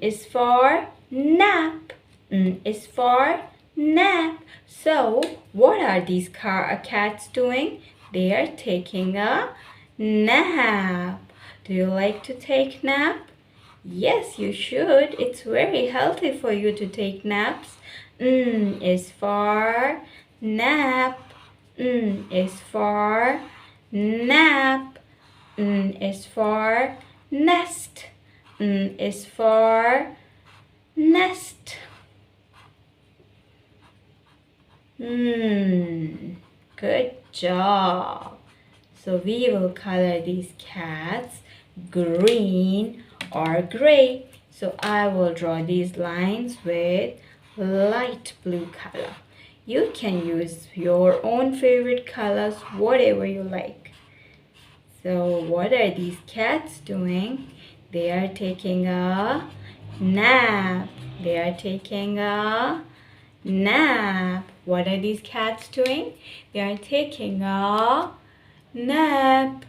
is for nap. N is for nap. So, what are these cats doing? They are taking a nap. Do you like to take nap? Yes, you should. It's very healthy for you to take naps. N is for nap. N is for nap. N is for nest. N is for nest. Good job. So we will color these cats green or gray. So I will draw these lines with light blue color. You can use your own favorite colors, whatever you like. So what are these cats doing? They are taking a nap. They are taking a nap. What are these cats doing? They are taking a nap.